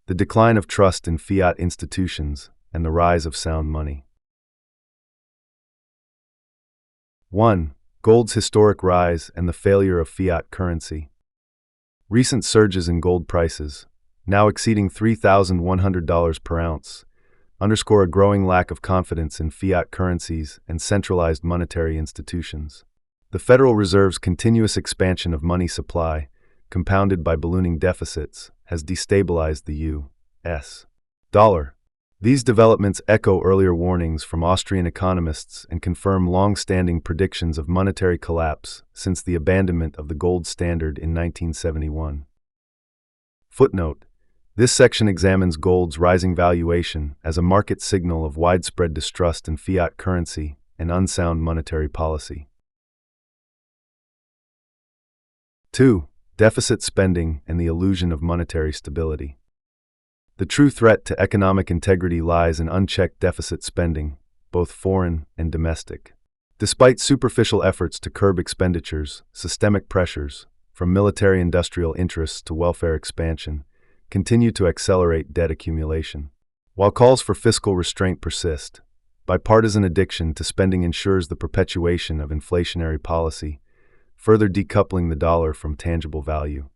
The decline of trust in fiat institutions and the rise of sound money. 1. Gold's historic rise and the failure of fiat currency. Recent surges in gold prices, now exceeding $3,100 per ounce, underscore a growing lack of confidence in fiat currencies and centralized monetary institutions. The Federal Reserve's continuous expansion of money supply, compounded by ballooning deficits, has destabilized the U.S. dollar. These developments echo earlier warnings from Austrian economists and confirm long-standing predictions of monetary collapse since the abandonment of the gold standard in 1971. Footnote: this section examines gold's rising valuation as a market signal of widespread distrust in fiat currency and unsound monetary policy. 2. Deficit spending and the illusion of monetary stability. The true threat to economic integrity lies in unchecked deficit spending, both foreign and domestic. Despite superficial efforts to curb expenditures, systemic pressures, from military-industrial interests to welfare expansion, continue to accelerate debt accumulation. While calls for fiscal restraint persist, bipartisan addiction to spending ensures the perpetuation of inflationary policy, further decoupling the dollar from tangible value.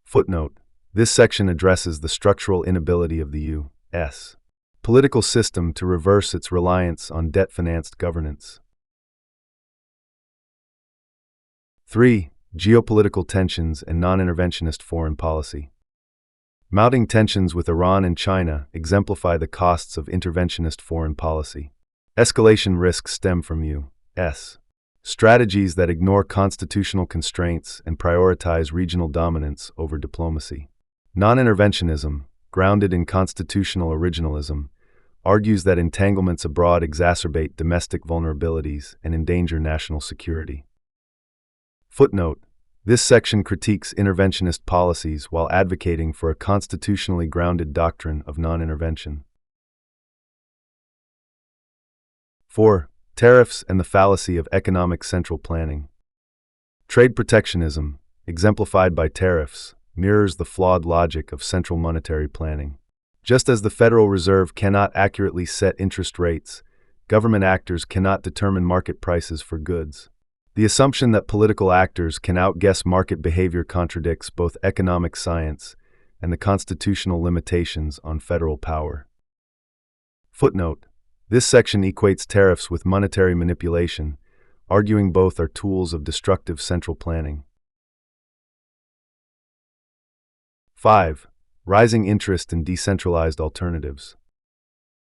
Footnote: this section addresses the structural inability of the U.S. political system to reverse its reliance on debt-financed governance. 3. Geopolitical tensions and non-interventionist foreign policy. Mounting tensions with Iran and China exemplify the costs of interventionist foreign policy. Escalation risks stem from U.S. strategies that ignore constitutional constraints and prioritize regional dominance over diplomacy. Non-interventionism, grounded in constitutional originalism, argues that entanglements abroad exacerbate domestic vulnerabilities and endanger national security. Footnote: this section critiques interventionist policies while advocating for a constitutionally grounded doctrine of non-intervention. 4. Tariffs and the fallacy of economic central planning. Trade protectionism, exemplified by tariffs, mirrors the flawed logic of central monetary planning. Just as the Federal Reserve cannot accurately set interest rates, government actors cannot determine market prices for goods. The assumption that political actors can outguess market behavior contradicts both economic science and the constitutional limitations on federal power. Footnote: this section equates tariffs with monetary manipulation, arguing both are tools of destructive central planning. 5. Rising interest in decentralized alternatives.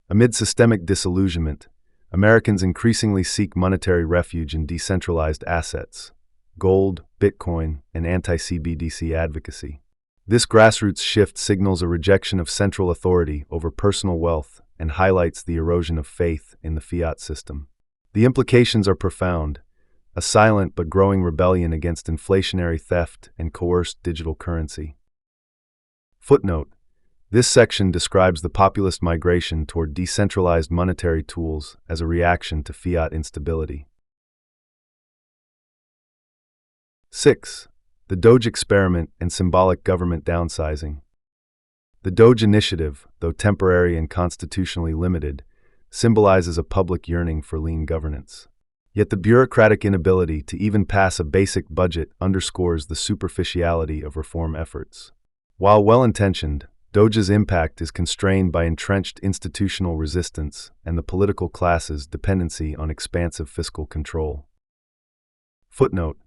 Amid systemic disillusionment, Americans increasingly seek monetary refuge in decentralized assets, gold, Bitcoin, and anti-CBDC advocacy. This grassroots shift signals a rejection of central authority over personal wealth and highlights the erosion of faith in the fiat system. The implications are profound, a silent but growing rebellion against inflationary theft and coerced digital currency. Footnote: this section describes the populist migration toward decentralized monetary tools as a reaction to fiat instability. 6. The Doge experiment and symbolic government downsizing. The Doge initiative, though temporary and constitutionally limited, symbolizes a public yearning for lean governance. Yet the bureaucratic inability to even pass a basic budget underscores the superficiality of reform efforts. While well-intentioned, Doge's impact is constrained by entrenched institutional resistance and the political class's dependency on expansive fiscal control. Footnote: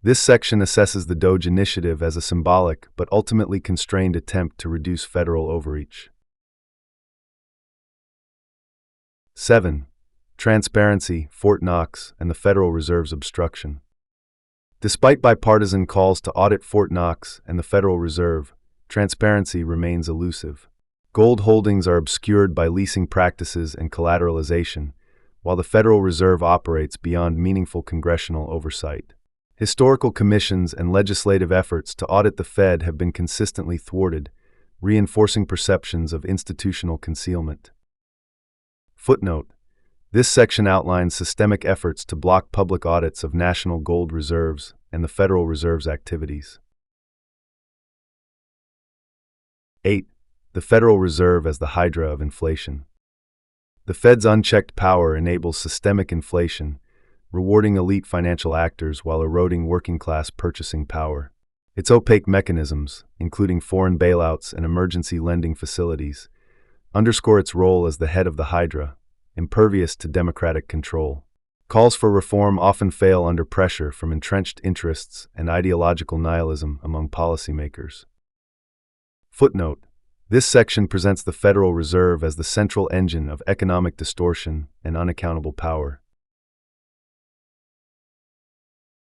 this section assesses the Doge initiative as a symbolic but ultimately constrained attempt to reduce federal overreach. 7. Transparency, Fort Knox, and the Federal Reserve's obstruction. Despite bipartisan calls to audit Fort Knox and the Federal Reserve, transparency remains elusive. Gold holdings are obscured by leasing practices and collateralization, while the Federal Reserve operates beyond meaningful congressional oversight. Historical commissions and legislative efforts to audit the Fed have been consistently thwarted, reinforcing perceptions of institutional concealment. Footnote: this section outlines systemic efforts to block public audits of national gold reserves and the Federal Reserve's activities. 8. the Federal Reserve as the hydra of inflation. The Fed's unchecked power enables systemic inflation, rewarding elite financial actors while eroding working-class purchasing power. Its opaque mechanisms, including foreign bailouts and emergency lending facilities, underscore its role as the head of the hydra, impervious to democratic control. Calls for reform often fail under pressure from entrenched interests and ideological nihilism among policymakers. Footnote: this section presents the Federal Reserve as the central engine of economic distortion and unaccountable power.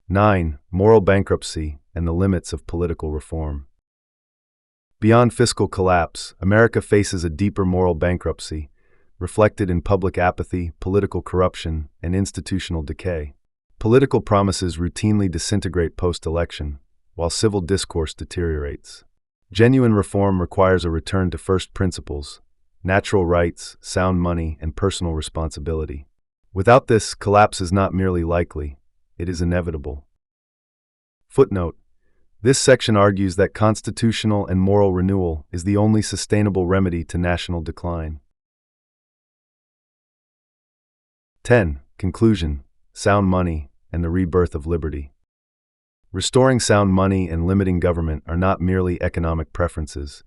9. Moral bankruptcy and the limits of political reform. Beyond fiscal collapse, America faces a deeper moral bankruptcy, reflected in public apathy, political corruption, and institutional decay. Political promises routinely disintegrate post-election, while civil discourse deteriorates. Genuine reform requires a return to first principles, natural rights, sound money, and personal responsibility. Without this, collapse is not merely likely, it is inevitable. Footnote: this section argues that constitutional and moral renewal is the only sustainable remedy to national decline. 10. Conclusion: sound money and the rebirth of liberty. Restoring sound money and limiting government are not merely economic preferences,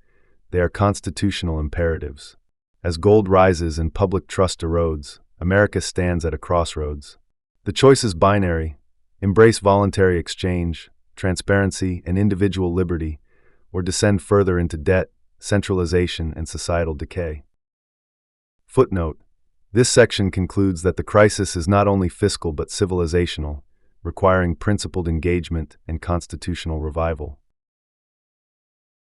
they are constitutional imperatives. As gold rises and public trust erodes, America stands at a crossroads. The choice is binary: embrace voluntary exchange, transparency, and individual liberty, or descend further into debt, centralization, and societal decay. Footnote: this section concludes that the crisis is not only fiscal but civilizational, requiring principled engagement and constitutional revival.